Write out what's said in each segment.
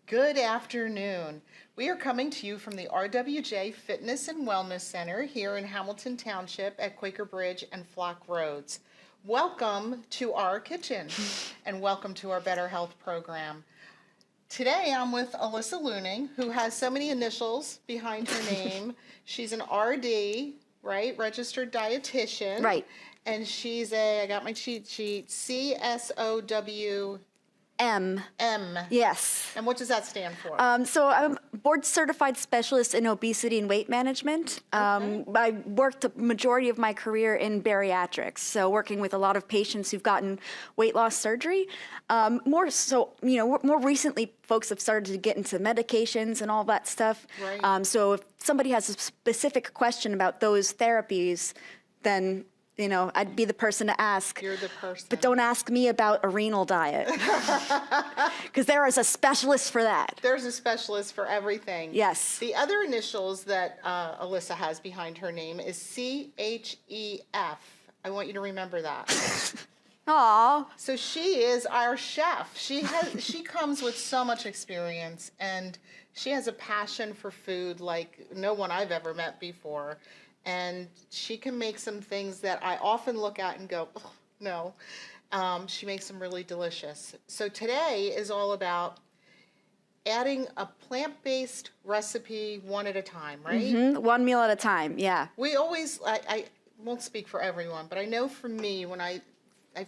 Good afternoon. We are coming to you from the RWJ Fitness and Wellness Center here in Hamilton Township at Quaker Bridge and Flock Roads. Welcome to our kitchen and welcome to our Better Health program. Today I'm with Alyssa Luning, who has so many initials behind her name. She's an RD, right? Registered dietitian. Right. And she's I got my cheat sheet, CSOWM. M. Yes. And what does that stand for? So I'm board certified specialist in obesity and weight management. I worked the majority of my career in bariatrics, so working with a lot of patients who've gotten weight loss surgery. More so, more recently, folks have started to get into medications and all that stuff. Right. So if somebody has a specific question about those therapies, then I'd be the person to ask. You're the person. But don't ask me about a renal diet. Because there is a specialist for that. There's a specialist for everything. Yes. The other initials that Alyssa has behind her name is CHEF. I want you to remember that. Aw. So she is our chef. She comes with so much experience, and she has a passion for food like no one I've ever met before. And she can make some things that I often look at and go, oh, no. She makes them really delicious. So today is all about adding a plant-based recipe one at a time, right? Mm-hmm. One meal at a time, yeah. We always, I won't speak for everyone, but I know for me, when I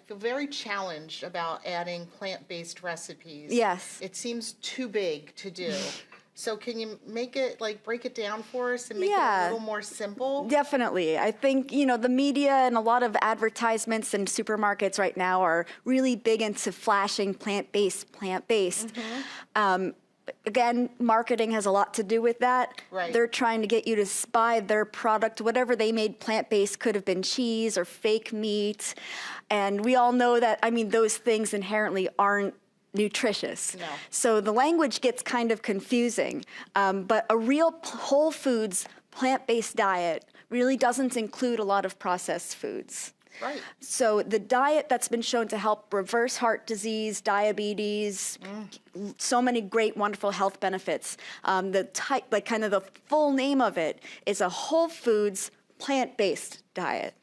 feel very challenged about adding plant-based recipes. Yes. It seems too big to do. So can you make it, break it down for us and make it a little more simple? Definitely. I think, the media and a lot of advertisements and supermarkets right now are really big into flashing plant-based. Mm-hmm. Again, marketing has a lot to do with that. Right. They're trying to get you to buy their product. Whatever they made plant-based could have been cheese or fake meat. And we all know that, those things inherently aren't nutritious. No. So the language gets kind of confusing, but a real whole foods plant-based diet really doesn't include a lot of processed foods. Right. So the diet that's been shown to help reverse heart disease, diabetes, so many great, wonderful health benefits. The full name of it is a whole foods plant-based diet.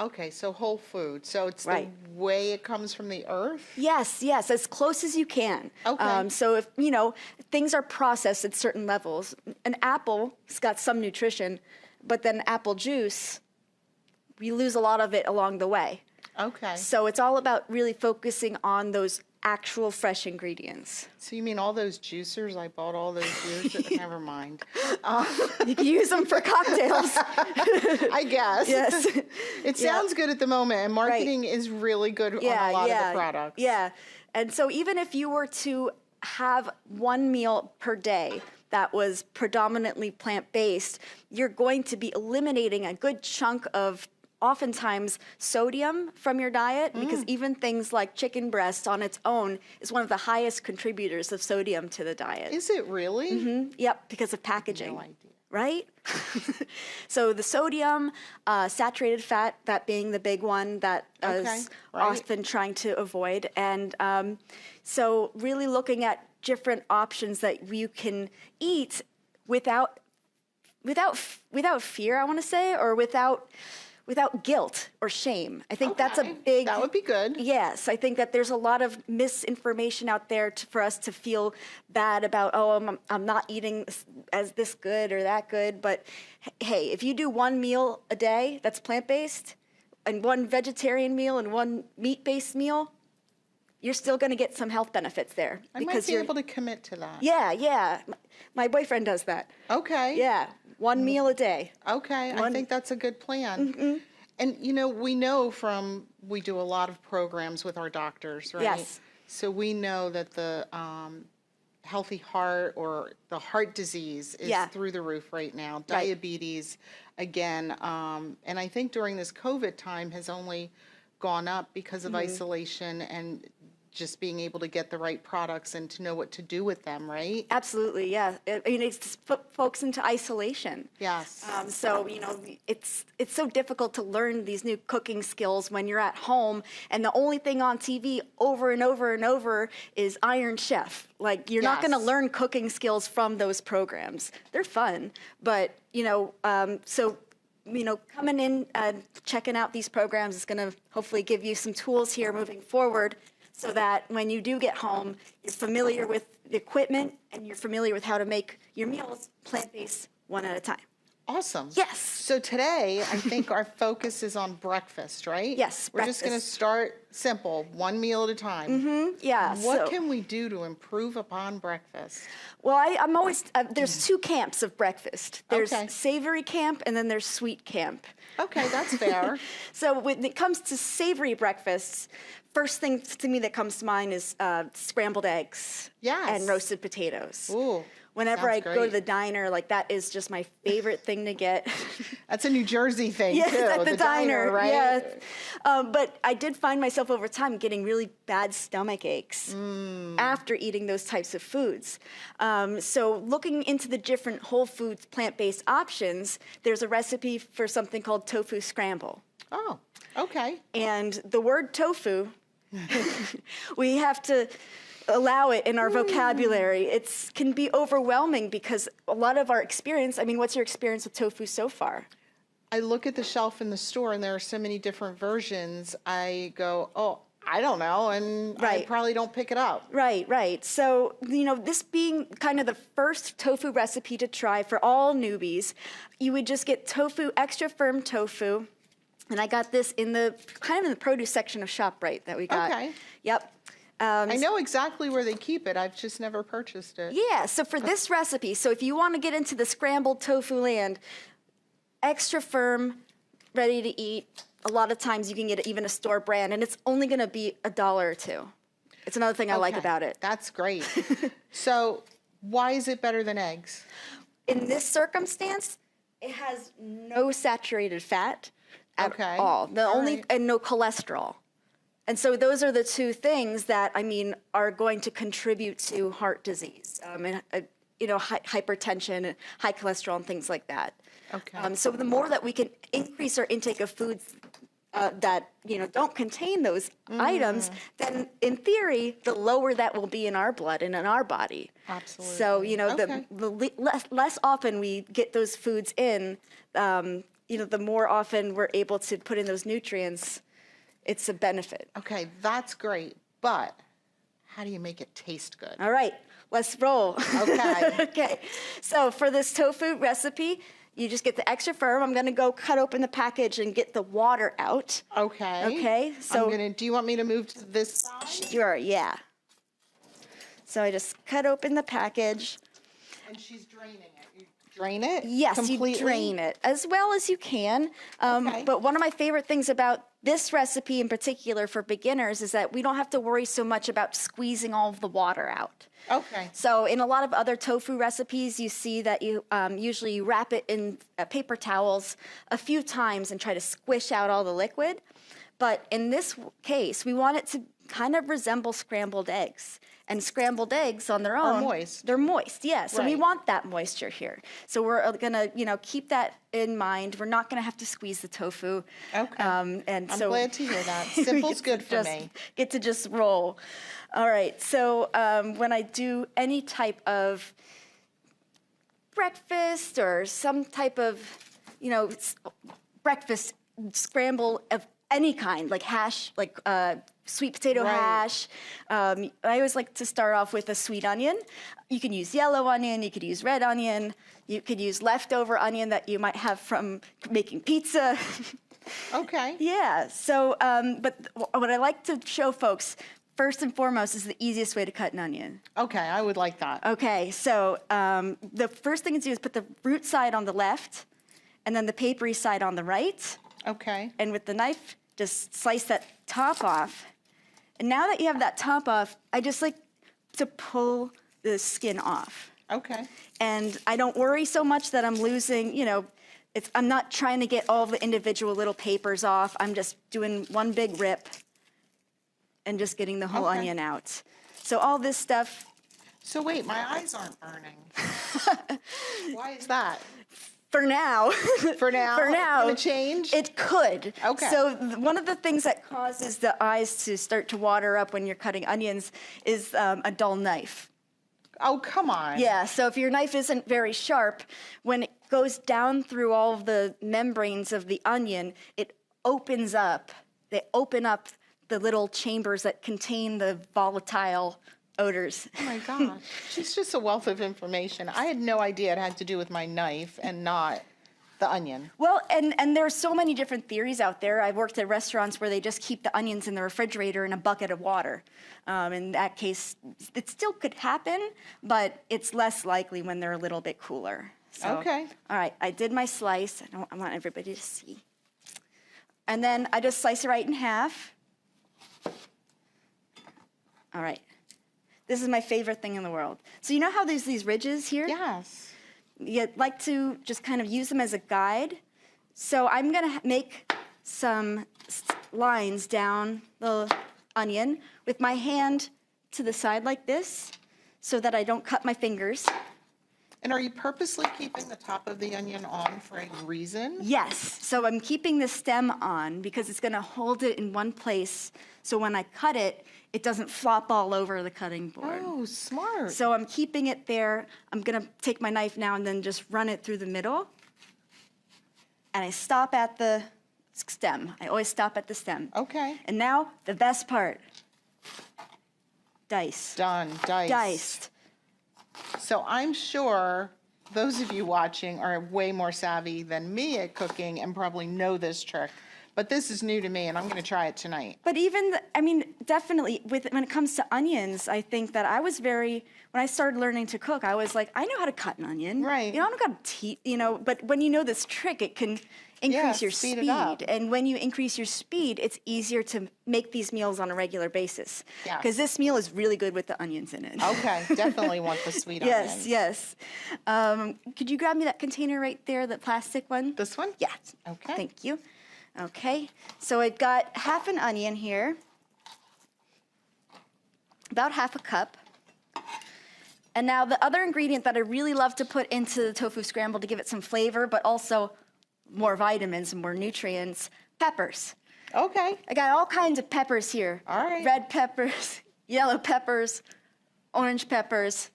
Okay, so whole food. So it's Right. the way it comes from the earth? Yes, as close as you can. Okay. So if, things are processed at certain levels, an apple's got some nutrition, but then apple juice, we lose a lot of it along the way. Okay. So it's all about really focusing on those actual fresh ingredients. So you mean all those juicers? I bought all those juicers? Never mind. You can use them for cocktails. I guess. Yes. It sounds good at the moment, and marketing is really good on a lot of the products. Yeah. And so even if you were to have one meal per day that was predominantly plant-based, you're going to be eliminating a good chunk of oftentimes sodium from your diet, because even things like chicken breast on its own is one of the highest contributors of sodium to the diet. Is it really? Mm-hmm. Yep, because of packaging. No idea. Right? So the sodium, saturated fat, that being the big one that is often trying to avoid. And so really looking at different options that you can eat without fear, I want to say, or without guilt or shame. I think that's a big... That would be good. Yes, I think that there's a lot of misinformation out there for us to feel bad about, I'm not eating as this good or that good. But hey, if you do one meal a day that's plant-based, and one vegetarian meal and one meat-based meal, you're still going to get some health benefits there. I might be able to commit to that. Yeah. My boyfriend does that. Okay. Yeah. One meal a day. Okay, I think that's a good plan. Mm-hmm. And we know we do a lot of programs with our doctors, right? Yes. So we know that the healthy heart or the heart disease is through the roof right now. Diabetes, again, and I think during this COVID time has only gone up because of isolation and just being able to get the right products and to know what to do with them, right? Absolutely, yeah. I mean, it's to put folks into isolation. Yes. So, it's so difficult to learn these new cooking skills when you're at home, and the only thing on TV over and over and over is Iron Chef. Like, you're not going to Yes. learn cooking skills from those programs. They're fun, but, coming in, checking out these programs is going to hopefully give you some tools here moving forward so that when you do get home, you're familiar with the equipment and you're familiar with how to make your meals plant-based one at a time. Awesome. Yes. So today, I think our focus is on breakfast, right? Yes, We're just going to breakfast. start simple, one meal at a time. Yeah. What can we do to improve upon breakfast? Well, I'm always, there's two camps of breakfast. There's Okay. savory camp and then there's sweet camp. Okay, that's fair. So when it comes to savory breakfasts, first thing to me that comes to mind is scrambled eggs Yes. and roasted potatoes. Ooh, Whenever I sounds go to great. the diner, like that is just my favorite thing to get. That's a New Jersey thing, Yes, too. at the diner, right? yes. But I did find myself over time getting really bad stomach aches after eating those types of foods. So looking into the different whole foods, plant-based options, there's a recipe for something called Tofu Scramble. Oh, okay. And the word tofu, we have to allow it in our vocabulary. It can be overwhelming because a lot of our experience, I mean, what's your experience with tofu so far? I look at the shelf in the store and there are so many different versions. I go, oh, I don't know, and I Right. probably don't pick it up. Right, right. So, this being kind of the first tofu recipe to try for all newbies, you would just get tofu, extra firm tofu. And I got this in the produce section of ShopRite that we got. Okay. Yep. I know exactly where they keep it. I've just never purchased it. Yeah, so for this recipe, so if you want to get into the scrambled tofu land, extra firm, ready to eat, a lot of times you can get even a store brand, and it's only going to be $1 or $2. It's another thing I like Okay, about it. That's great. So why is it better than eggs? In this circumstance, it has no saturated fat at Okay, all. all Only right. and no cholesterol. And so those are the two things that are going to contribute to heart disease, hypertension, high cholesterol, and things like that. Okay. So the more that we can increase our intake of foods that don't contain those items, then in theory, the lower that will be in our blood and in our body. Absolutely. So Okay. the less often we get those foods in, the more often we're able to put in those nutrients. It's a benefit. Okay, that's great. But how do you make it taste good? All right, let's roll. Okay. Okay, so for this tofu recipe, you just get the extra firm. I'm gonna go cut open the package and get the water out. Okay. Okay, so do you want me to move to this side? sure, yeah. So I just cut open the package. And she's draining it. You drain it? Yes, completely? you drain it as well as you can. Okay. But one of my favorite things about this recipe in particular for beginners is that we don't have to worry so much about squeezing all of the water out. Okay. So in a lot of other tofu recipes, you see that you usually wrap it in paper towels a few times and try to squish out all the liquid. But in this case, we want it to kind of resemble scrambled eggs. And scrambled eggs on their own, moist. They're moist, yeah. So we Right. want that moisture here. So we're gonna, keep that in mind. We're not gonna have to squeeze the tofu. Okay. And I'm so glad to hear that. we Simple's get to good for just me. Get to just roll. All right. So when I do any type of breakfast or some type of, breakfast scramble of any kind, like hash, like sweet potato Right. hash. I always like to start off with a sweet onion. You can use yellow onion, you could use red onion, you could use leftover onion that you might have from making pizza. Okay. Yeah, so, but what I like to show folks, first and foremost, is the easiest way to cut an onion. Okay, I would like that. Okay, so the first thing to do is put the root side on the left, and then the papery side on the right. Okay. And with the knife, just slice that top off. And now that you have that top off, I just like to pull the skin off. Okay. And I don't worry so much that I'm losing, I'm not trying to get all the individual little papers off. I'm just doing one big rip. and just getting the whole Okay. onion out. So all this stuff, So wait, my eyes aren't burning. Why is that? for now, For now? for now, Gonna change? it could. Okay. So one of the things that causes the eyes to start to water up when you're cutting onions is a dull knife. Oh, come on. Yeah, so if your knife isn't very sharp, when it goes down through all of the membranes of the onion, it opens up. They open up the little chambers that contain the volatile odors. Oh my God. She's just a wealth of information. I had no idea it had to do with my knife and not the onion. Well, and there are so many different theories out there. I've worked at restaurants where they just keep the onions in the refrigerator in a bucket of water. In that case, it still could happen, but it's less likely when they're a little bit cooler. So, Okay. All right, I did my slice. I want everybody to see. And then I just slice it right in half. All right. This is my favorite thing in the world. So you know how there's these ridges here? Yes. You'd like to just kind of use them as a guide. So I'm going to make some lines down the onion with my hand to the side like this so that I don't cut my fingers. And are you purposely keeping the top of the onion on for a reason? Yes, so I'm keeping the stem on because it's going to hold it in one place so when I cut it, it doesn't flop all over the cutting board. Oh, smart. So I'm keeping it there. I'm going to take my knife now and then just run it through the middle. And I stop at the stem. I always stop at the stem. Okay. And now the best part. Dice. Done. Diced. Diced. So I'm sure those of you watching are way more savvy than me at cooking and probably know this trick. But this is new to me, and I'm going to try it tonight. But even, definitely, when it comes to onions, I think that I was when I started learning to cook, I was like, I know how to cut an onion. Right. I don't got to but when you know this trick, it can increase your speed speed. it up. And when you increase your speed, it's easier to make these meals on a regular basis. Yes. Because this meal is really good with the onions in it. Okay, definitely want the sweet Yes, onions. yes. Could you grab me that container right there, the plastic one? This one? Yeah. Okay. Thank you. Okay, so I've got half an onion here, about half a cup. And now the other ingredient that I really love to put into the tofu scramble to give it some flavor, but also more vitamins and more nutrients, peppers. Okay. I got all kinds of peppers here. All right. Red peppers, yellow peppers, orange peppers.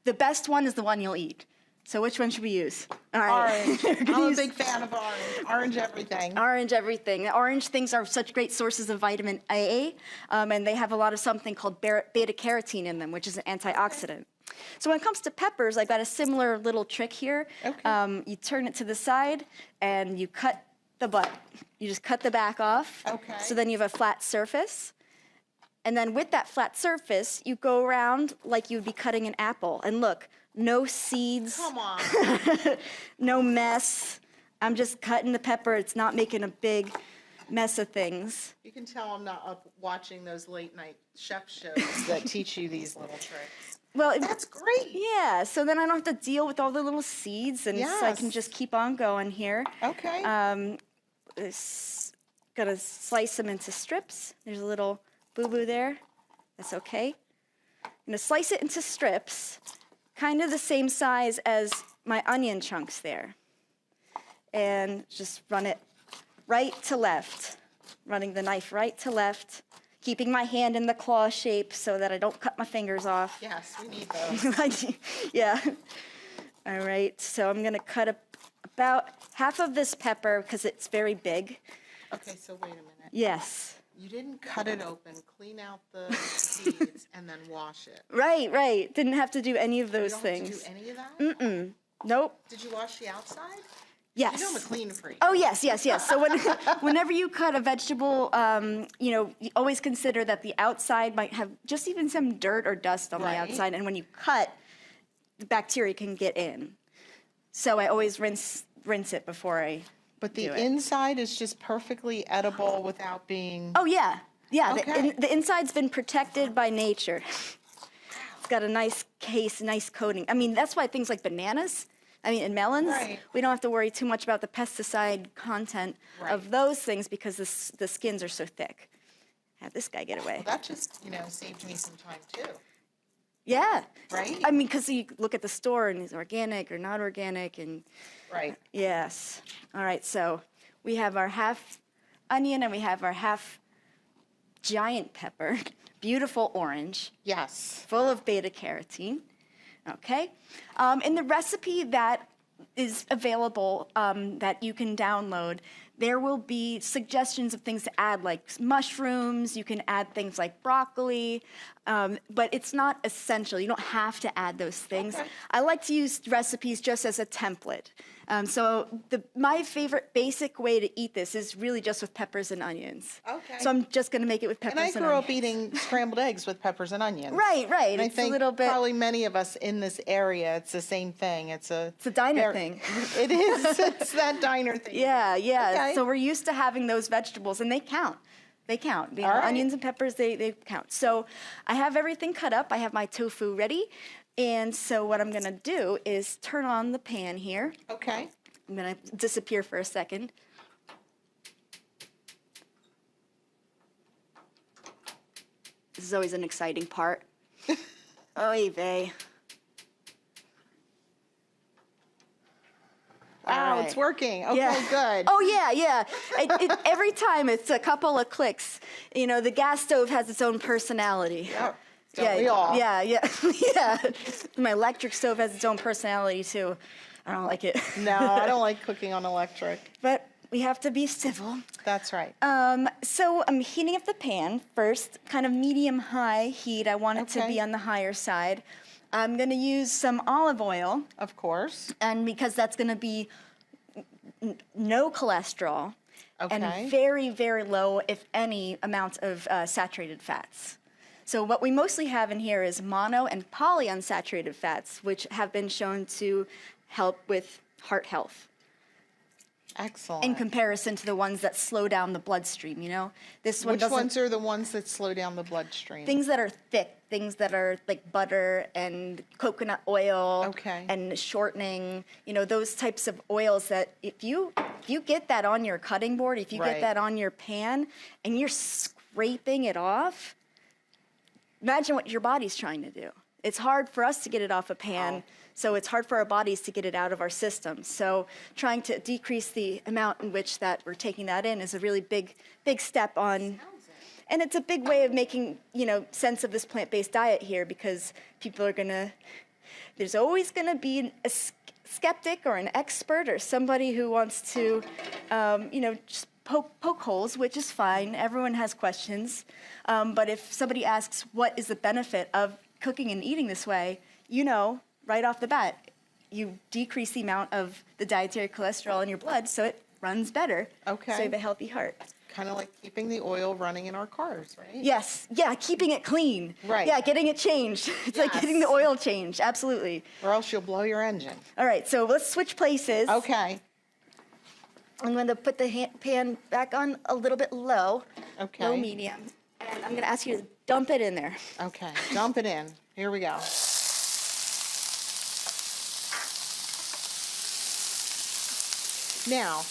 The best one is the one you'll eat. So which one should we use? All right. Orange. We're gonna I'm a use big fan of orange. Orange everything. Orange everything. Orange things are such great sources of vitamin A, and they have a lot of something called beta-carotene in them, which is an antioxidant. So when it comes to peppers, I've got a similar little trick here. Okay. You turn it to the side, and you cut the butt. You just cut the back off. Okay. So then you have a flat surface. And then with that flat surface, you go around like you would be cutting an apple. And look, no seeds. Come on. No mess. I'm just cutting the pepper. It's not making a big mess of things. You can tell I'm not up watching those late night chef shows that teach you these little tricks. Well, That's great. yeah, so then I don't have to deal with all the little seeds, and so I can Yes. just keep on going here. Okay. Gonna slice them into strips. There's a little boo-boo there. That's okay. I'm gonna slice it into strips, kind of the same size as my onion chunks there. And just run it right to left, running the knife right to left, keeping my hand in the claw shape so that I don't cut my fingers off. Yes, we need those. Yeah. All right, so I'm gonna cut about half of this pepper because it's very big. Okay, so wait a minute. Yes. You didn't cut it open, clean out the seeds, and then wash it. Right. Didn't have to do any of You those don't things. have to do any of that? Nope. Did you wash the outside? Yes. You know I'm a clean freak. Oh, yes. So whenever you cut a vegetable, you always consider that the outside might have just even some dirt or dust on the Right. outside. And when you cut, the bacteria can get in. So I always rinse it before I But the do it. inside is just perfectly edible without being... Oh, yeah. Yeah, Okay. the inside's been protected by nature. It's got a nice case, nice coating. I mean, that's why things like bananas, and melons, Right. we don't have to worry too much about the pesticide content Right. of those things because the skins are so thick. have this guy get away. That just, saved me some time too. Yeah. Right? I mean, because you look at the store and it's organic or not organic and... Right. Yes. All right, so we have our half onion and we have our half giant pepper, beautiful orange. Yes. Full of beta carotene. Okay. In the recipe that is available that you can download, there will be suggestions of things to add, like mushrooms. You can add things like broccoli, but it's not essential. You don't have to add those things. Okay. I like to use recipes just as a template. So my favorite basic way to eat this is really just with peppers and onions. Okay. So I'm just going to make it with peppers and onions. And I grew up eating scrambled eggs with peppers and onions. Right. And It's I think a little bit... probably many of us in this area, it's the same thing. It's a diner thing. It is. It's that diner thing. Yeah. Okay. So we're used to having those vegetables, and they count. All right. Onions and peppers, they count. So I have everything cut up. I have my tofu ready. And so what I'm going to do is turn on the pan here. Okay. I'm going to disappear for a second. This is always an exciting part. Oy vey. Wow, right. it's working. Okay, Yeah. good. Oh, yeah. Every time it's a couple of clicks. The gas stove has its own personality. Yep. Don't we all? Yeah. Yeah. My electric stove has its own personality, too. I don't like it. No, I don't like cooking on electric. But we have to be civil. That's right. So I'm heating up the pan first, kind of medium-high heat. I want it to be on the higher side. I'm going to use some olive oil. Of course. And because that's going to be no cholesterol and Okay. very, very low, if any, amounts of saturated fats. So what we mostly have in here is mono and polyunsaturated fats, which have been shown to help with heart health. Excellent. In comparison to the ones that slow down the bloodstream, This one Which doesn't... ones are the ones that slow down the bloodstream? Things that are thick, things that are like butter and coconut oil Okay. and shortening, those types of oils that if you get that on your cutting board, if you Right. get that on your pan and you're scraping it off, imagine what your body's trying to do. It's hard for us to get it off a pan. Wow. So it's hard for our bodies to get it out of our system. So trying to decrease the amount in which that we're taking that in is a really big step on. And it's a big way of making, sense of this plant-based diet here, because people are there's always gonna be a skeptic or an expert or somebody who wants to, just poke holes, which is fine. Everyone has questions. But if somebody asks, what is the benefit of cooking and eating this way, right off the bat, you decrease the amount of the dietary cholesterol in your blood, so it runs better. Okay. So you have a healthy heart. Kind of like keeping the oil running in our cars, right? Yes. Yeah, keeping it clean. Right. Yeah, getting it changed. It's like getting the oil changed. Absolutely. Or else you'll blow your engine. All right, so let's switch places. Okay. I'm going to put the pan back on a little bit low. Okay. Low medium. And I'm going to ask you to dump it in there. Okay. Dump it in. Here we go. Now,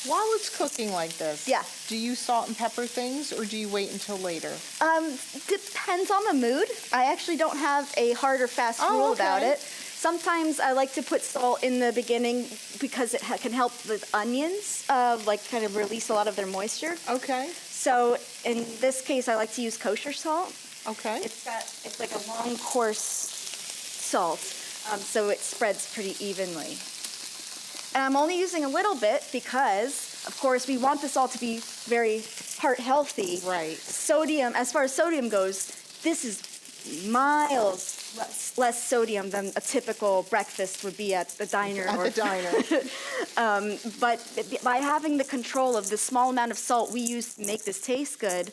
while it's cooking like this, Yeah. do you salt and pepper things, or do you wait until later? Depends on the mood. I actually don't have a hard or fast rule about okay. it. Sometimes I like to put salt in the beginning because it can help with onions, kind of release a lot of their moisture. Okay. So in this case, I like to use kosher salt. Okay. It's like a long coarse salt, so it spreads pretty evenly. And I'm only using a little bit because, of course, we want this all to be very heart healthy. Right. Sodium, as far as sodium goes, this is miles less sodium than a typical breakfast would be at the diner. At the diner. But by having the control of the small amount of salt we use to make this taste good,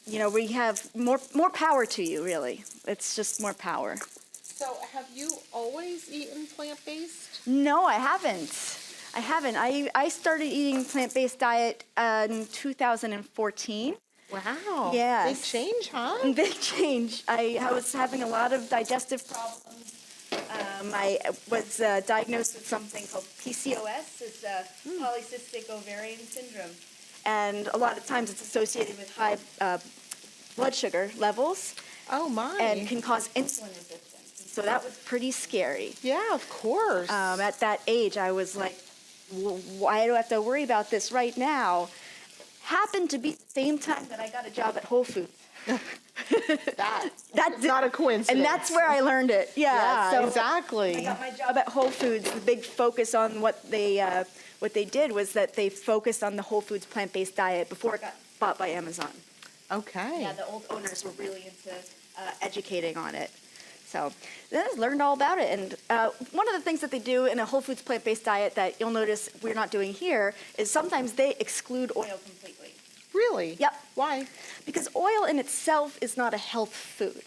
we have more power to you, really. It's just more power. So, have you always eaten plant-based? No, I haven't. I started eating plant-based diet in 2014. Wow. Yes. Big change, huh? Big change. I was having a lot of digestive problems. I was diagnosed with something called PCOS. It's polycystic ovarian syndrome. and a lot of times it's associated with high blood sugar levels Oh my. and can cause insulin resistance. So that was pretty scary. Yeah, of course. At that age, I was like, why do I have to worry about this right now? Happened to be the same time that I got a job at Whole Foods. That's not a coincidence. And that's where I learned it. Yeah, so exactly. I got my job at Whole Foods. The big focus on what they did was that they focused on the Whole Foods plant-based diet before it got bought by Amazon. Okay. Yeah, the old owners were really into educating on it. So then I learned all about it. And one of the things that they do in a Whole Foods plant-based diet that you'll notice we're not doing here is sometimes they exclude oil completely. Really? Yep. Why? Because oil in itself is not a health food.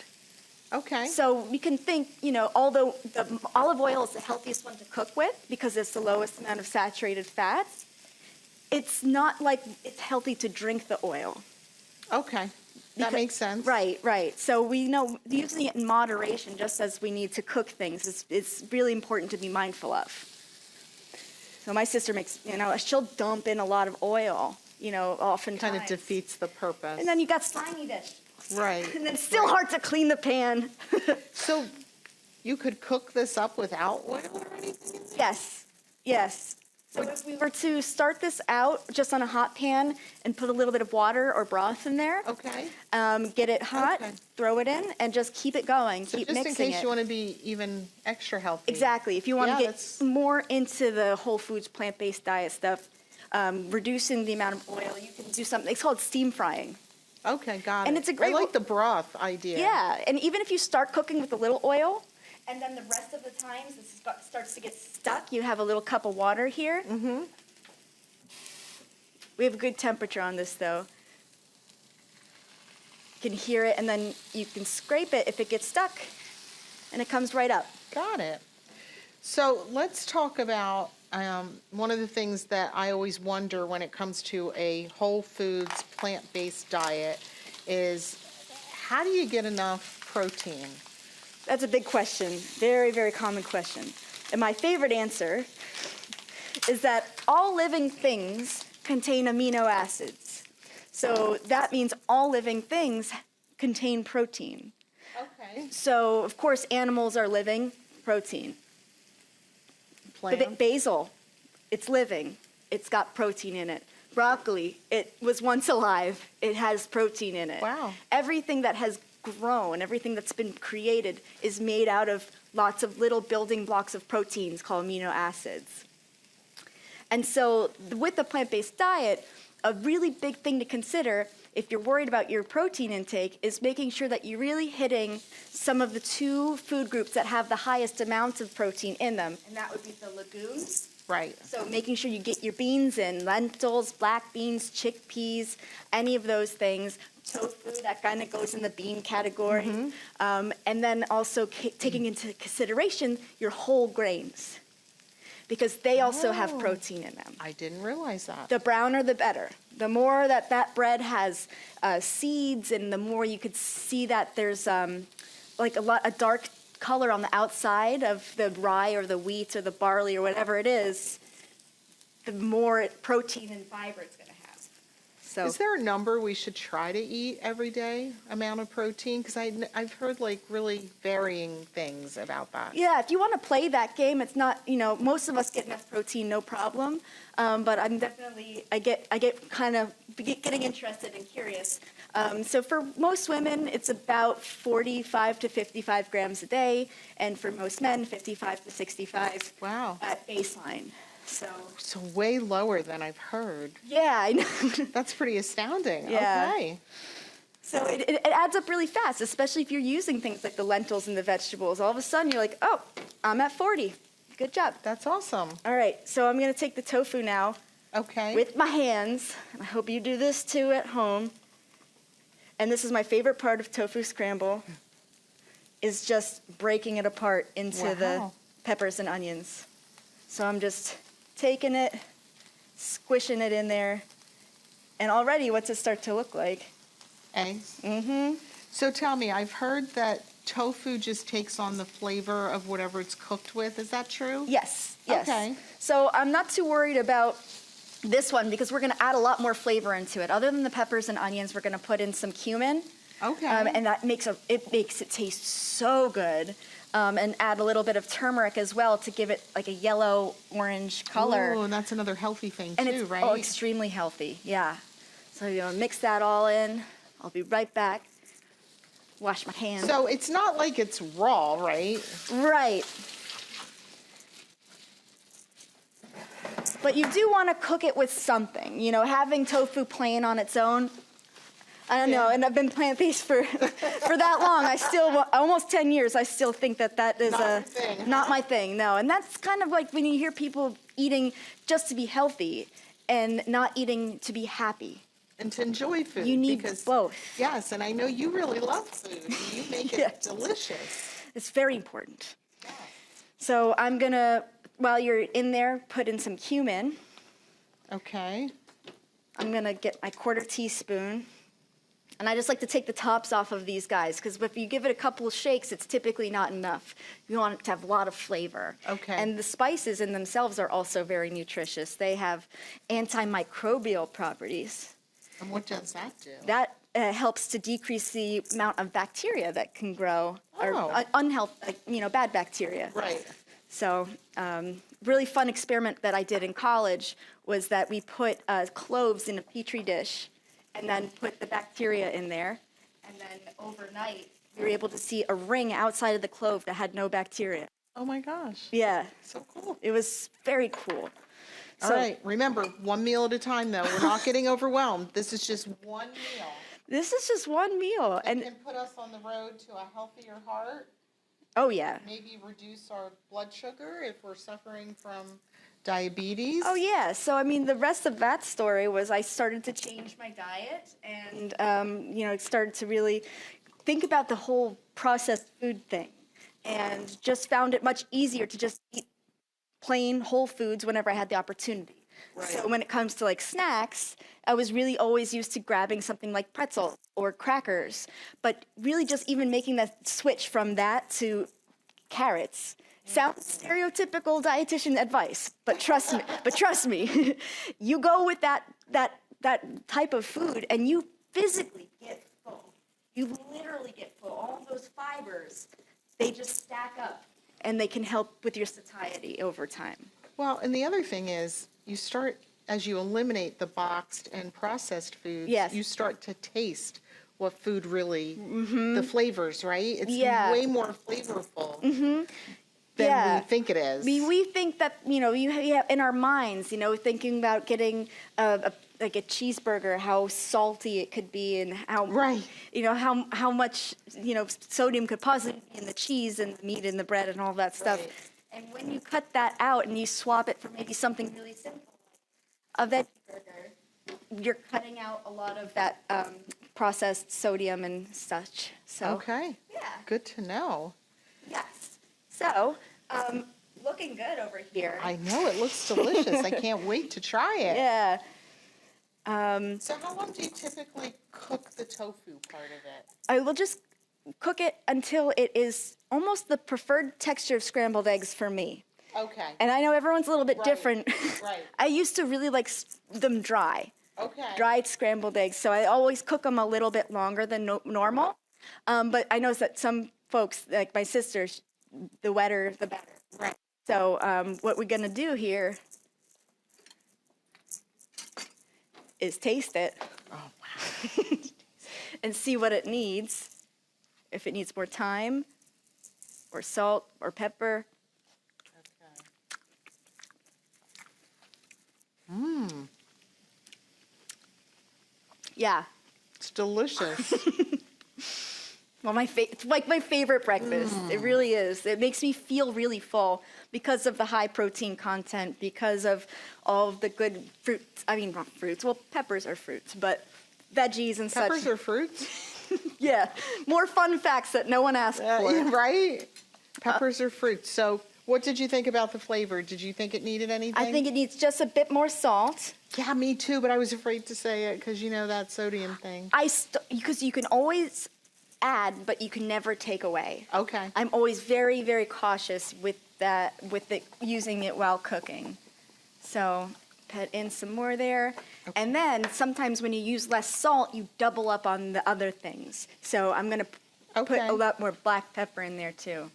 Okay. So we can think, although the olive oil is the healthiest one to cook with because it's the lowest amount of saturated fats, it's not like it's healthy to drink the oil. Okay. That makes sense. Right. So we know using it in moderation, just as we need to cook things, it's really important to be mindful of. So my sister makes, she'll dump in a lot of oil, oftentimes. Kind of defeats the purpose. And then you got slimy dish. Right. And then it's still hard to clean the pan. So you could cook this up without oil or anything? Yes. So if we were to start this out just on a hot pan and put a little bit of water or broth in there, Okay. get it hot, Okay. throw it in, and just keep it going. So keep just mixing in case it. you want to be even extra healthy. Exactly. If you want Yeah, to get that's- more into the Whole Foods plant-based diet stuff, reducing the amount of oil, you can do something. It's called steam frying. Okay, got it. And it's a great I like the broth idea. Yeah, and even if you start cooking with a little oil, and then the rest of the times this starts to get stuck, you have a little cup of water here. Mm-hmm. We have a good temperature on this, though. You can hear it, and then you can scrape it if it gets stuck, and it comes right up. Got it. So let's talk about one of the things that I always wonder when it comes to a whole foods plant-based diet is how do you get enough protein? That's a big question. Very, very common question. And my favorite answer is that all living things contain amino acids. So that means all living things contain protein. Okay. So, of course, animals are living, protein. Plant. Basil, it's living. It's got protein in it. Broccoli, it was once alive. It has protein in it. Wow. Everything that has grown, everything that's been created is made out of lots of little building blocks of proteins called amino acids. And so with the plant-based diet, a really big thing to consider if you're worried about your protein intake is making sure that you're really hitting some of the two food groups that have the highest amounts of protein in them. And that would be the legumes. Right. So making sure you get your beans in, lentils, black beans, chickpeas, any of those things. Tofu, that kind of goes in the bean category. Mm-hmm. And then also taking into consideration your whole grains, because they also have protein in them. I didn't realize that. The browner, the better. The more that bread has seeds, and the more you could see that there's a dark color on the outside of the rye or the wheat or the barley or whatever it is, the more protein and fiber it's going to have. So Is there a number we should try to eat every day, amount of protein? Because I've heard really varying things about that. yeah, if you want to play that game, it's not, most of us get enough protein, no problem. But I'm definitely, I get getting interested and curious. So for most women, it's about 45 to 55 grams a day, and for most men, 55 to 65 Wow. at baseline. So way lower than I've heard. Yeah, I know. That's pretty astounding. Yeah. Okay. So it adds up really fast, especially if you're using things like the lentils and the vegetables. All of a sudden, you're like, oh, I'm at 40. Good job. That's awesome. All right, so I'm going to take the tofu now Okay. with my hands. I hope you do this too at home. And this is my favorite part of Tofu Scramble, is just breaking it apart into the Wow. peppers and onions. So I'm just taking it, squishing it in there, and already what's it start to look like? Eggs. Mm-hmm. So tell me, I've heard that tofu just takes on the flavor of whatever it's cooked with. Is that true? Yes. Okay. So I'm not too worried about this one because we're going to add a lot more flavor into it. Other than the peppers and onions, we're going to put in some cumin. Okay. And that makes it taste so good. And add a little bit of turmeric as well to give it like a yellow-orange color. Oh, and that's another healthy thing And too, it's right? extremely healthy, yeah. So mix that all in. I'll be right back. Wash my hands. So it's not like it's raw, right? Right. But you do want to cook it with something. Having tofu plain on its own, I don't know, and I've been plant-based for that long. Almost 10 years, I still think that is not my thing, no. And that's kind of like when you hear people eating just to be healthy and not eating to be happy. And to enjoy food. You need both. Yes, and I know you really love food. You make it delicious. It's very important. Yeah. So I'm going to, while you're in there, put in some cumin. Okay. I'm going to get my 1/4 teaspoon. And I just like to take the tops off of these guys because if you give it a couple of shakes, it's typically not enough. You want it to have a lot of flavor. Okay. And the spices in themselves are also very nutritious. They have antimicrobial properties. And what does that do? That helps to decrease the amount of bacteria that can grow, or unhealthy, bad bacteria. Right. So, really fun experiment that I did in college was that we put cloves in a petri dish and then put the bacteria in there. And then overnight, we were able to see a ring outside of the clove that had no bacteria. Oh my gosh. Yeah. So cool. It was very cool. All right. Remember, one meal at a time, though. We're not getting overwhelmed. This is just one meal. This is just one meal. And can put us on the road to a healthier heart. Oh, yeah. Maybe reduce our blood sugar if we're suffering from diabetes. Oh, yeah. So, the rest of that story was I started to change my diet and, started to really think about the whole processed food thing and just found it much easier to just eat plain whole foods whenever I had the opportunity. Right. So when it comes to like snacks, I was really always used to grabbing something like pretzels or crackers, but really just even making that switch from that to carrots. Sounds stereotypical dietitian advice, but trust me, you go with that type of food and you physically get full. You literally get full. All those fibers, they just stack up and they can help with your satiety over time. Well, and the other thing is you start, as you eliminate the boxed and processed foods, you start to taste what food really, the flavors, right? It's way more flavorful. Than we think it is. We think that, you have in our minds, thinking about getting a cheeseburger, how salty it could be and how, how much, sodium could possibly be in the cheese and the meat and the bread and all that stuff. Right. And when you cut that out and you swap it for maybe something really simple, a veggie burger, you're cutting out a lot of that processed sodium and such. So, good to know. Yes. So, looking good over here. I know, it looks delicious. I can't wait to try it. Yeah. So how long do you typically cook the tofu part of it? I will just cook it until it is almost the preferred texture of scrambled eggs for me. Okay. And I know everyone's a little bit different. Right. I used to really like them dry. Okay. Dried scrambled eggs. So I always cook them a little bit longer than normal. But I noticed that some folks, like my sisters, the wetter, the better. Right. So what we're going to do here is taste it. Oh, wow. And see what it needs. If it needs more thyme or salt or pepper. Okay. Mmm. Yeah. It's delicious. Well, it's like my favorite breakfast. It really is. It makes me feel really full because of the high protein content, because of all of the good fruits. I mean, not fruits. Well, peppers are fruits, but veggies and such. Peppers are fruits? Yeah. More fun facts that no one asked for. Right? Peppers are fruits. So what did you think about the flavor? Did you think it needed anything? I think it needs just a bit more salt. Yeah, me too, but I was afraid to say it because, that sodium thing. Because you can always add, but you can never take away. Okay. I'm always very, very cautious with that, using it while cooking. So Put in some more there. And then sometimes when you use less salt, you double up on the other things. So I'm going to put a lot more black pepper in there too.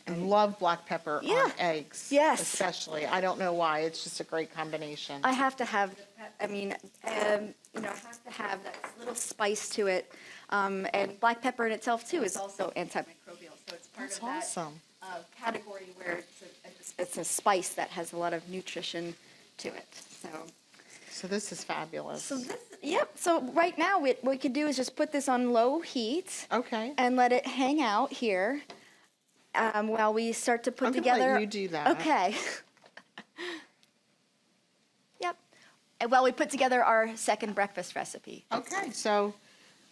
I love black pepper on eggs. Yes. Especially. I don't know why. It's just a great combination. I have to have, I mean, I have to have that little spice to it. And black pepper in itself too is also antimicrobial. So it's part of that awesome. Category where it's a spice that has a lot of nutrition to it. So this is fabulous. So So right now what we could do is just put this on low heat. Okay. And let it hang out here. While we start to put together. I'm gonna let you do that. Okay. Yep. And while we put together our second breakfast recipe. Okay, so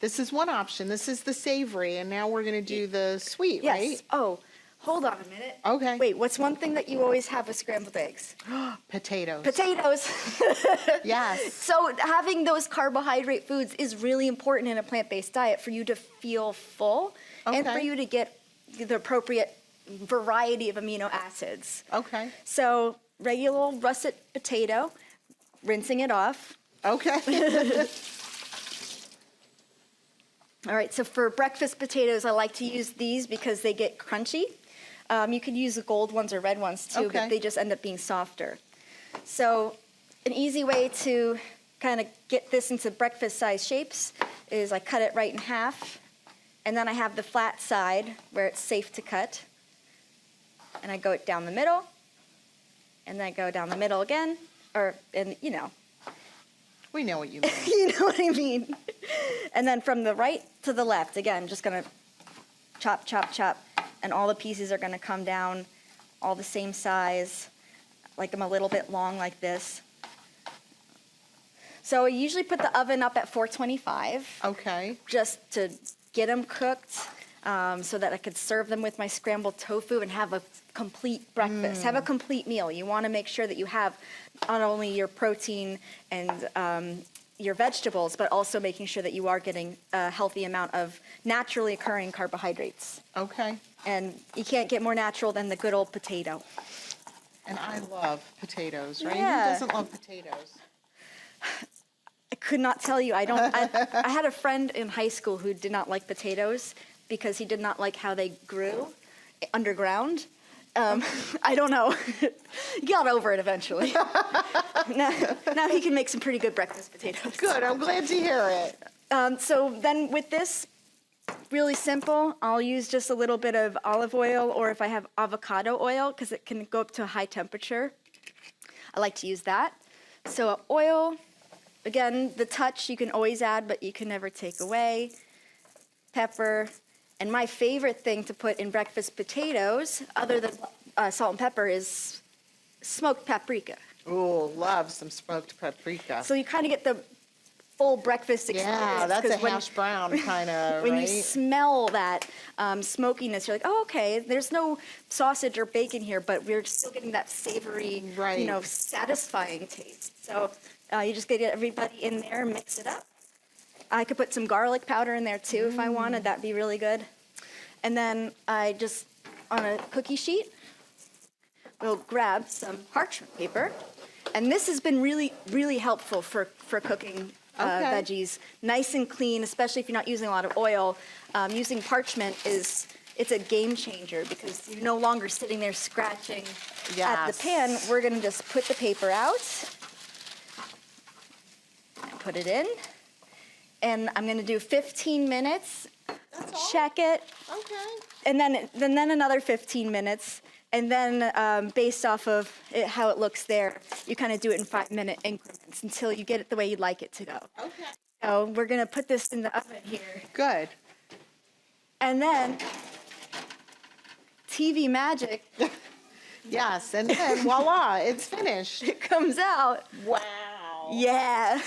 this is one option. This is the savory, and now we're gonna do the sweet, Yes. right? Oh, hold on a minute. Okay. Wait, what's one thing that you always have with scrambled eggs? Potatoes. Potatoes. Yes. So having those carbohydrate foods is really important in a plant-based diet for you to feel full and for Okay. you to get the appropriate variety of amino acids. Okay. So regular old russet potato, rinsing it off. Okay. All right, so for breakfast potatoes, I like to use these because they get crunchy. You could use the gold ones or red ones too, Okay. but they just end up being softer. So an easy way to kind of get this into breakfast size shapes is I cut it right in half, and then I have the flat side where it's safe to cut. And I go it down the middle, and then I go down the middle again, and you know. We know what you mean. You know what I mean? And then from the right to the left, again, just gonna chop, chop, chop, and all the pieces are gonna come down all the same size, like them a little bit long like this. So I usually put the oven up at 425. Okay. Just to get them cooked so that I could serve them with my scrambled tofu and have a complete breakfast, have a complete meal. You want to make sure that you have not only your protein and your vegetables, but also making sure that you are getting a healthy amount of naturally occurring carbohydrates. Okay. And you can't get more natural than the good old potato. And I love potatoes, right? Yeah. Who doesn't love potatoes? I could not tell you. I had a friend in high school who did not like potatoes because he did not like how they grew underground. I don't know. He got over it eventually. now he can make some pretty good breakfast potatoes. Good. I'm glad to hear it. So then with this, really simple, I'll use just a little bit of olive oil, or if I have avocado oil, because it can go up to a high temperature. I like to use that. So oil, again, the touch you can always add, but you can never take away. Pepper. And my favorite thing to put in breakfast potatoes, other than salt and pepper, is smoked paprika. Ooh, love some smoked paprika. So you kind of get the full breakfast experience. Yeah, that's a when, hash brown kind of, when right? you smell that smokiness, you're like, oh, okay, there's no sausage or bacon here, but we're still getting that savory, Right. satisfying taste. So you just get everybody in there, mix it up. I could put some garlic powder in there too if I wanted. That'd be really good. And then I just, on a cookie sheet, will grab some parchment paper. And this has been really, really helpful for cooking veggies. Nice and clean, especially if you're not using a lot of oil. Using parchment it's a game changer because you're no longer sitting there scratching at the pan. We're gonna just put the paper out and put it in. And I'm going to do 15 minutes, check it, and then another 15 minutes, and then based off of how it looks there, you kind of do it in 5-minute increments until you get it the way you'd like it to go. Okay. So we're going to put this in the oven here. Good. And then, TV magic. Yes, and then voila, it's finished. It comes out. Wow. Yeah.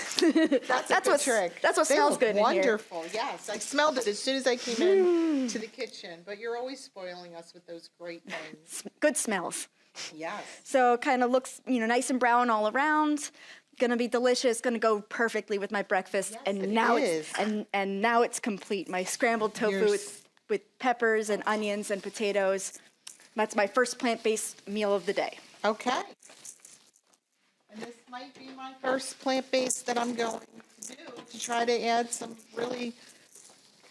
That's a trick. That's what They smells look good in here. wonderful. Yes, I smelled it as soon as I came in to the kitchen. But you're always spoiling us with those great things. Good smells. Yes. So it kind of looks, nice and brown all around. Gonna be delicious. Gonna go perfectly with my breakfast. Yes, and it now is. and now it's complete. My scrambled tofu with peppers and onions and potatoes. That's my first plant-based meal of the day. Okay. And this might be my first plant-based that I'm going to do to try to add some really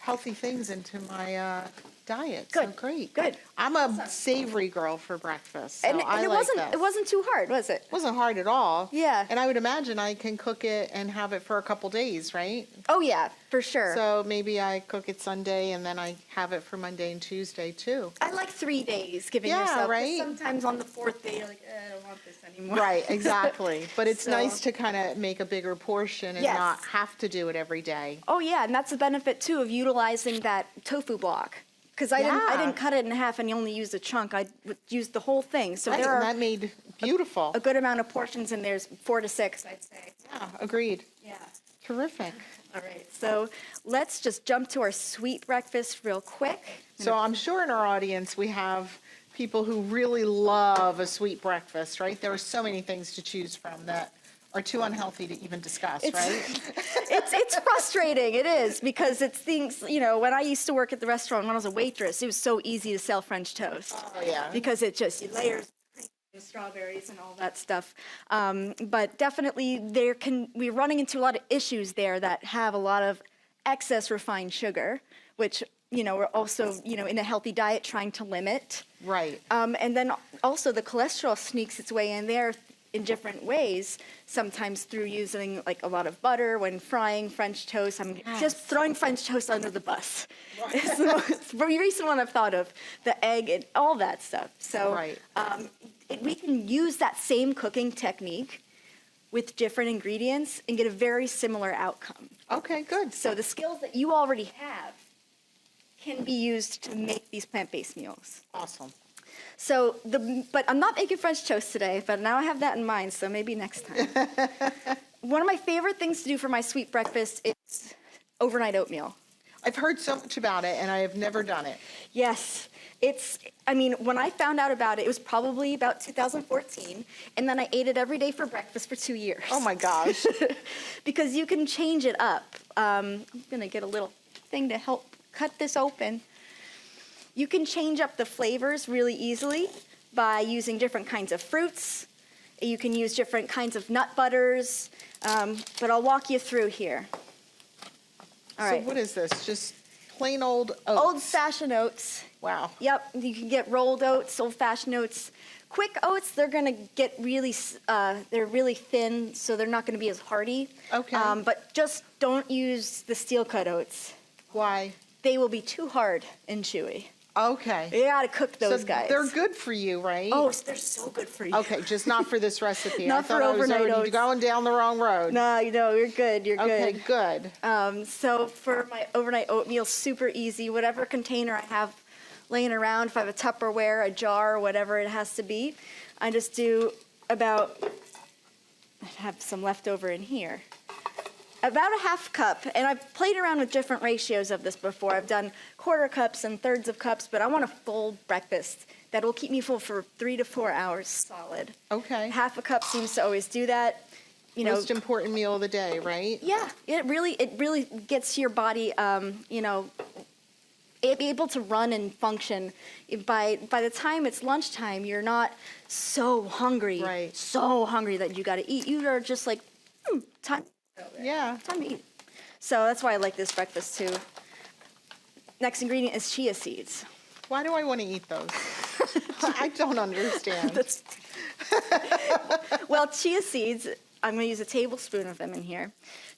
healthy things into my diet. Good. So great. Good. I'm a savory girl for breakfast. So And I it like wasn't this. it wasn't too hard, was it? It wasn't hard at all. Yeah. And I would imagine I can cook it and have it for a couple days, right? Oh yeah, for sure. So maybe I cook it Sunday and then I have it for Monday and Tuesday too. I like 3 days giving Yeah, yourself. 'cause right? Sometimes on the 4th day, you're like, I don't want this anymore. Right, exactly. But it's So- nice to kind of make a bigger portion and Yes. not have to do it every day. Oh yeah, and that's the benefit too of utilizing that tofu block. Because I Yeah. didn't cut it in half and only used a chunk. I used the whole thing. So Right, there and are that made beautiful. a good amount of portions, and there's 4 to 6, I'd say. Yeah, agreed. Yeah. Terrific. All right. So let's just jump to our sweet breakfast real quick. So I'm sure in our audience we have people who really love a sweet breakfast, right? There are so many things to choose from that are too unhealthy to even discuss, right? It's frustrating. It is, because it's things, when I used to work at the restaurant when I was a waitress, it was so easy to sell French toast. Oh, yeah. Because it just layers and strawberries and all that stuff. But definitely we're running into a lot of issues there that have a lot of excess refined sugar, which, we're also, in a healthy diet trying to limit. Right. And then also the cholesterol sneaks its way in there in different ways, sometimes through using like a lot of butter when frying French toast. I'm just throwing French toast under the bus. It's the most recent one I've thought of, the egg and all that stuff. So Right. We can use that same cooking technique with different ingredients and get a very similar outcome. Okay, good. So the skills that you already have can be used to make these plant-based meals. Awesome. So but I'm not making French toast today, but now I have that in mind, so maybe next time. One of my favorite things to do for my sweet breakfast is overnight oatmeal. I've heard so much about it and I have never done it. Yes, when I found out about it, it was probably about 2014, and then I ate it every day for breakfast for 2 years. Oh my gosh. Because you can change it up. I'm gonna get a little thing to help cut this open. You can change up the flavors really easily by using different kinds of fruits. You can use different kinds of nut butters, but I'll walk you through here. All right. So what is this? Just plain old oats? Old-fashioned oats. Wow. Yep, you can get rolled oats, old-fashioned oats. Quick oats, they're gonna get they're really thin, so they're not gonna be as hearty. Okay. But just don't use the steel-cut oats. Why? They will be too hard and chewy. Okay. You gotta cook those guys. They're good for you, right? Oh, they're so good for you. Okay, just not for this recipe. Not I thought for I was overnight already oats. going down the wrong road. No, you're good. You're Okay, good. good. So for my overnight oatmeal, super easy. Whatever container I have laying around, if I have a Tupperware, a jar, or whatever it has to be, I just do I have some left over in here. About a half cup, and I've played around with different ratios of this before. I've done quarter cups and thirds of cups, but I want a full breakfast that will keep me full for 3 to 4 hours solid. Okay. Half a cup seems to always do that. Most important meal of the day, right? Yeah, it really gets your body, able to run and function. By the time it's lunchtime, you're not so hungry, Right. so hungry that you got to eat. You are just like, time to eat. So that's why I like this breakfast too. Next ingredient is chia seeds. Why do I want to eat those? I don't understand. Well, chia seeds, I'm going to use a tablespoon of them in here.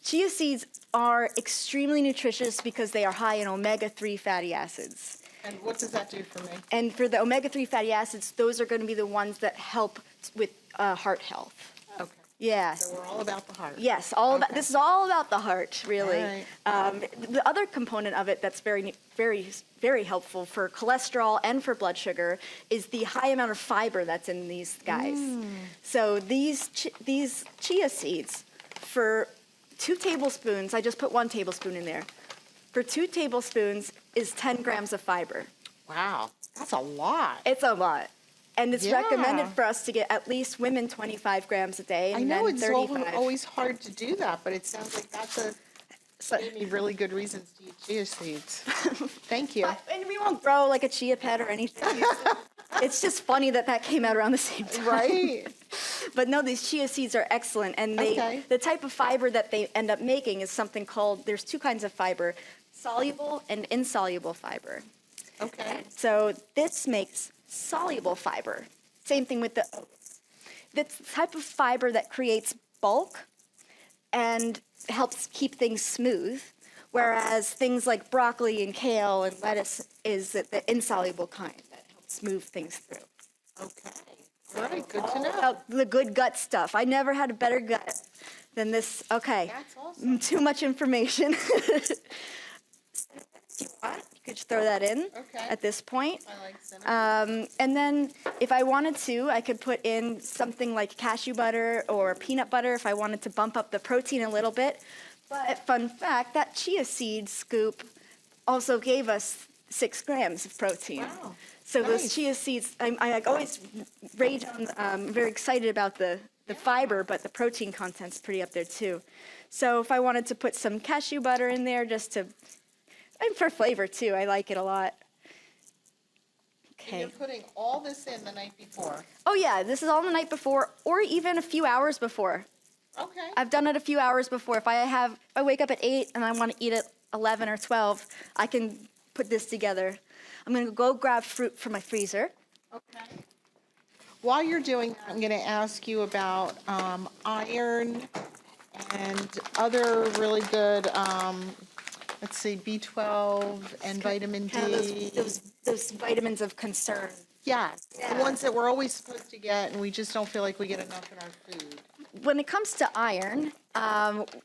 Chia seeds are extremely nutritious because they are high in omega-3 fatty acids. And what does that do for me? And for the omega-3 fatty acids, those are going to be the ones that help with heart health. Okay. Yeah. So we're all about the heart. Yes, this is all about the heart, really. All right. The other component of it that's very, very, very helpful for cholesterol and for blood sugar is the high amount of fiber that's in these guys. So these chia seeds, for 2 tablespoons, I just put 1 tablespoon in there. For 2 tablespoons is 10 grams of fiber. Wow, that's a lot. It's a lot. And it's Yeah. recommended for us to get at least women 25 grams a day and I know men it's 35. always hard to do that, but it sounds like that's gave me really good reasons to eat chia seeds. Thank you. And we won't grow like a chia pet or anything. It's just funny that came out around the same time. Right? But no, these chia seeds are excellent. And the type of fiber that they end up making is something called, there's two kinds of fiber, soluble and insoluble fiber. Okay. So this makes soluble fiber. Same thing with the oats. This type of fiber that creates bulk and helps keep things smooth, whereas things like broccoli and kale and lettuce is the insoluble kind that helps smooth things through. Okay. All right, good to know. About the good gut stuff. I never had a better gut than this. Okay. That's awesome. Too much information. You could just throw that in at this point. I like cinnamon. And then if I wanted to, I could put in something like cashew butter or peanut butter if I wanted to bump up the protein a little bit. But fun fact, that chia seed scoop also gave us 6 grams of protein. Wow. So Nice. those chia seeds, I like always rage on, I'm very excited about the fiber, but the protein content's pretty up there too. So if I wanted to put some cashew butter in there just to, and for flavor too, I like it a lot. And Okay. you're putting all this in the night before. Oh yeah, this is all the night before, or even a few hours before. Okay. I've done it a few hours before. If I wake up at 8 and I want to eat at 11 or 12, I can put this together. I'm going to go grab fruit from my freezer. Okay. While you're doing that, I'm going to ask you about iron and other really good, let's see, B12 and vitamin D. Kind of those vitamins of concern. Yes, Yeah. the ones that we're always supposed to get, and we just don't feel like we get enough in our food. When it comes to iron,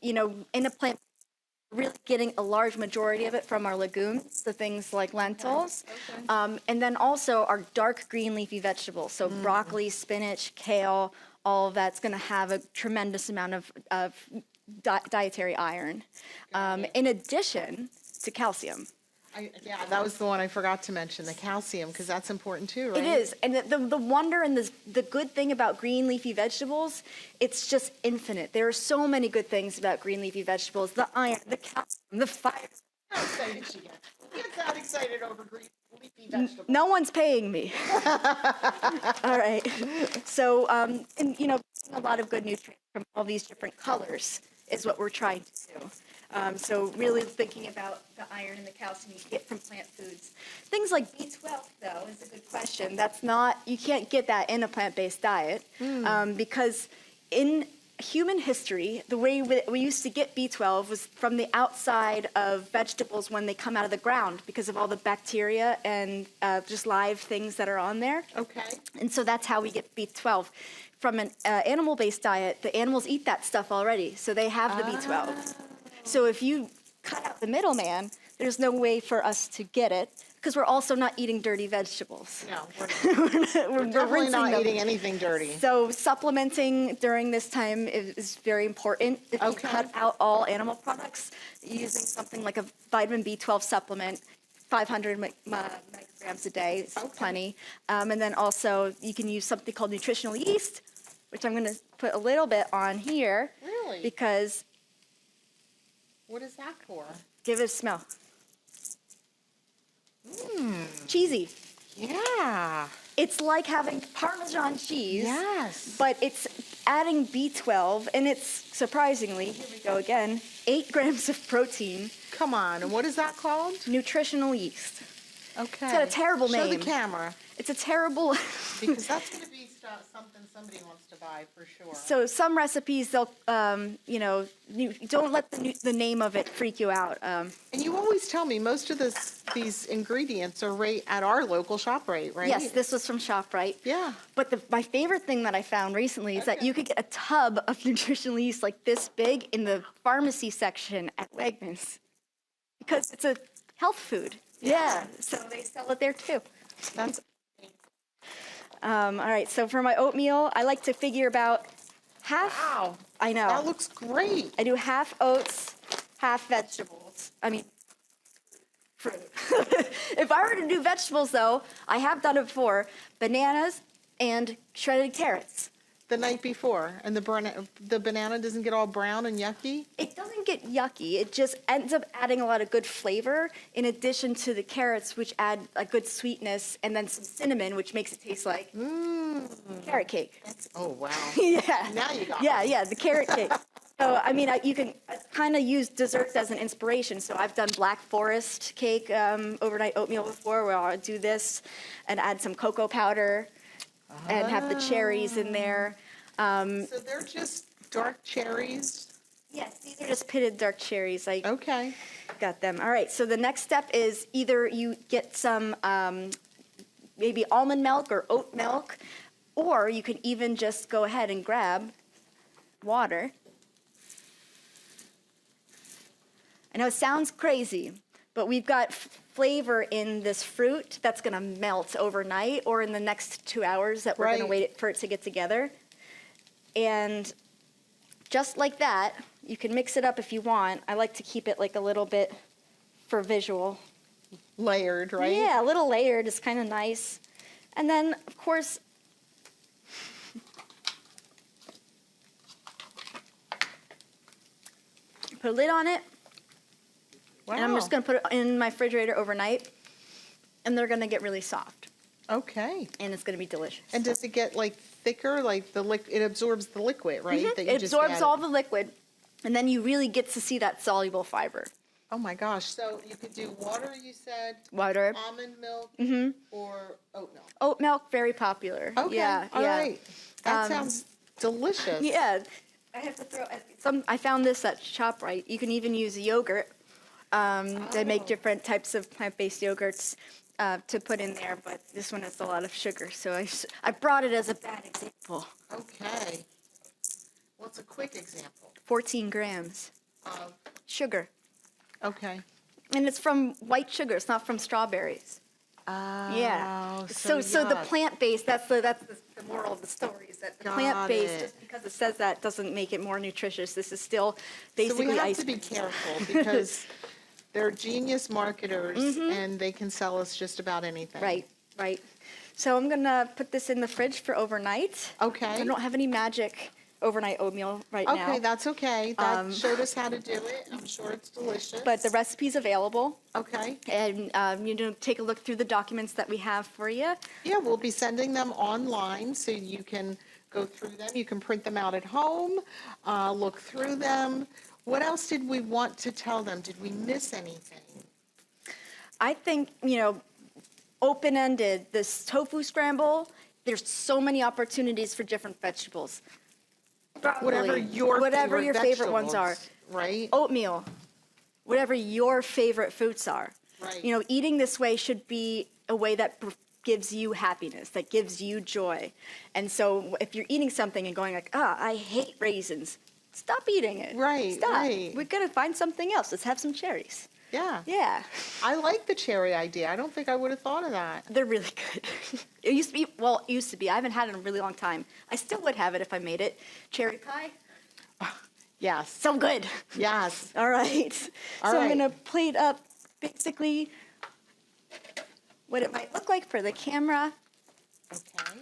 in a plant, really getting a large majority of it from our legumes, the things like lentils, and then also our dark green leafy vegetables, so broccoli, spinach, kale, all of that's going to have a tremendous amount of dietary iron, in addition to calcium. Yeah, that was the one I forgot to mention, the calcium, because that's important too, right? It is, and the wonder and the good thing about green leafy vegetables, it's just infinite. There are so many good things about green leafy vegetables: the iron, the calcium, the fiber. How excited she gets. She gets that excited over green leafy vegetables. No one's paying me. All right. So, a lot of good nutrients from all these different colors is what we're trying to do. So really thinking about the iron and the calcium you get from plant foods. Things like B12, though, is a good question. You can't get that in a plant-based diet because in human history, the way we used to get B12 was from the outside of vegetables when they come out of the ground because of all the bacteria and just live things that are on there. Okay. And so that's how we get B12. From an animal-based diet, the animals eat that stuff already, so they have the B12. So if you cut out the middleman, there's no way for us to get it because we're also not eating dirty vegetables. No, we're definitely rinsing not them. eating anything dirty. So supplementing during this time is very important. If you cut out all animal products, using something like a vitamin B12 supplement, 500 micrograms a day is plenty. And then also you can use something called Nutritional Yeast, which I'm going to put a little bit on here. Really? Because What is that for? give it a smell. Cheesy. Yeah. It's like having Parmesan cheese. Yes. But it's adding B12, and it's surprisingly, here we go again, 8 grams of protein. Come on. And what is that called? Nutritional yeast. Okay. It's got a terrible Show name. the camera. It's a terrible. Because that's going to be something somebody wants to buy for sure. So some recipes, they'll, don't let the name of it freak you out. And you always tell me most of these ingredients are right at our local ShopRite, right? Yes, this was from ShopRite. Yeah. But my favorite thing that I found recently is that you could get a tub of nutritional yeast like this big in the pharmacy section at Wegmans because it's a health food. Yeah, so they sell it there too. That's All right, so for my oatmeal, I like to figure about half. wow. I know. That looks great. I do half oats, half vegetables. I mean, fruit. If I were to do vegetables, though, I have done it before, bananas and shredded carrots. the night before, and the banana doesn't get all brown and yucky? It doesn't get yucky. It just ends up adding a lot of good flavor in addition to the carrots, which add a good sweetness, and then some cinnamon, which makes it taste like carrot cake. Oh, wow. Yeah. Now you got Yeah, me. yeah, the carrot cake. So, I mean, you can kind of use desserts as an inspiration. So I've done Black Forest cake, overnight oatmeal before, where I'll do this and add some cocoa powder and have the cherries in there. So they're just dark cherries? Yes, these are just pitted dark cherries. I Okay. got them. All right, so the next step is either you get some maybe almond milk or oat milk, or you can even just go ahead and grab water. I know it sounds crazy, but we've got flavor in this fruit that's going to melt overnight or in the next 2 hours that we're going to Right. wait for it to get together. And just like that, you can mix it up if you want. I like to keep it like a little bit for visual. Layered, right? Yeah, a little layered is kind of nice. And then, of course, put a lid on it. Wow. And I'm just going to put it in my refrigerator overnight. And they're going to get really soft. Okay. And it's going to be delicious. And does it get like thicker, like it absorbs the liquid, right? Mhm. That you It just absorbs added? all the liquid. And then you really get to see that soluble fiber. Oh my gosh. So you could do water, you said, Water. almond milk, or oat milk. Oat milk, very popular. Okay. Yeah, All yeah. right. That sounds delicious. Yeah. I have to throw I found this at ShopRite. You can even use yogurt. They make different types of plant-based yogurts to put in there, but this one has a lot of sugar, so I brought it as a bad example. Okay. What's a quick example 14 grams of? sugar. Okay. And it's from white sugar. It's not from strawberries. Oh, Yeah. So the yuck. plant-based, that's the moral of the story, is that the Got plant-based, it. just because it says that, doesn't make it more nutritious. This is still So basically we have ice to be cream. careful because they're genius marketers and they can sell us just about anything. Right, right. So I'm gonna put this in the fridge for overnight. Okay. I don't have any magic overnight oatmeal right now. Okay, that's okay. That showed us how to do it. I'm sure it's delicious. But the recipe's available, Okay. and take a look through the documents that we have for you. Yeah, we'll be sending them online so you can go through them. You can print them out at home, look through them. What else did we want to tell them? Did we miss anything? I think, open-ended, this tofu scramble, there's so many opportunities for different vegetables. Whatever Broccoli, your whatever favorite your favorite ones are. vegetables, right? Oatmeal, whatever your favorite foods are. Right. Eating this way should be a way that gives you happiness, that gives you joy. And so if you're eating something and going like, I hate raisins, stop eating it. Right, Stop. right. We're going to find something else. Let's have some cherries. Yeah. Yeah. I like the cherry idea. I don't think I would have thought of that. They're really good. It used to be. I haven't had it in a really long time. I still would have it if I made it. Cherry pie, Yes. so good. Yes. All right. All So right. I'm going to plate up basically what it might look like for the camera. Okay.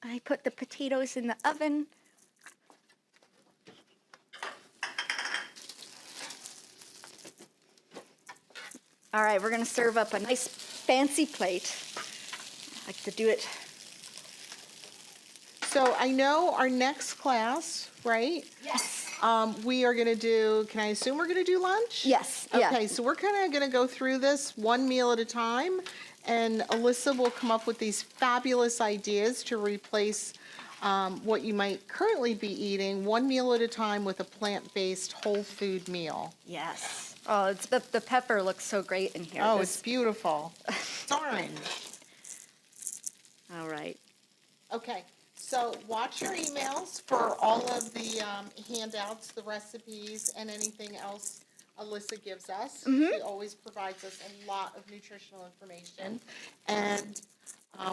I put the potatoes in the oven. All right, we're going to serve up a nice fancy plate. I like to do it. So I know our next class, right? Yes. We are going to do, can I assume we're going to do lunch? Yes. Yeah. Okay, so we're kind of going to go through this one meal at a time, and Alyssa will come up with these fabulous ideas to replace what you might currently be eating one meal at a time with a plant-based whole food meal. Yes. Oh, it's the pepper looks so great in here. Oh, This- it's beautiful. It's orange. all right. Okay, so watch your emails for all of the handouts, the recipes, and anything else Alyssa gives us. She always provides us a lot of nutritional information. And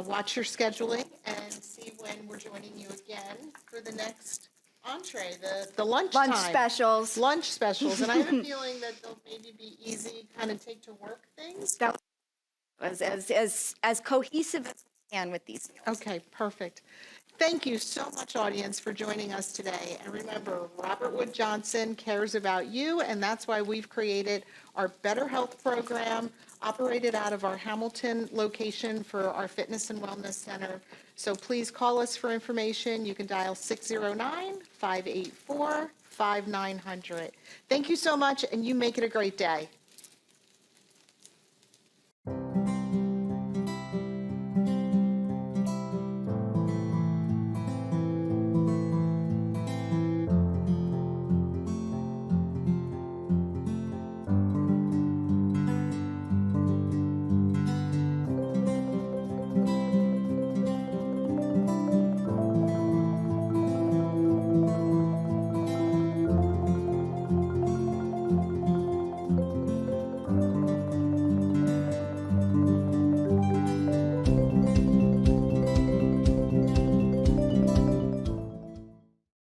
watch your scheduling and see when we're joining you again for the next entree, the lunch Lunch time. specials. Lunch specials. And I have a feeling that they'll maybe be easy, kind of take to work things. That was as cohesive as we can with these meals. Okay, perfect. Thank you so much, audience, for joining us today. And remember, Robert Wood Johnson cares about you, and that's why we've created our Better Health program, operated out of our Hamilton location for our Fitness and Wellness Center. So please call us for information. You can dial 609-584-5900. Thank you so much, and you make it a great day.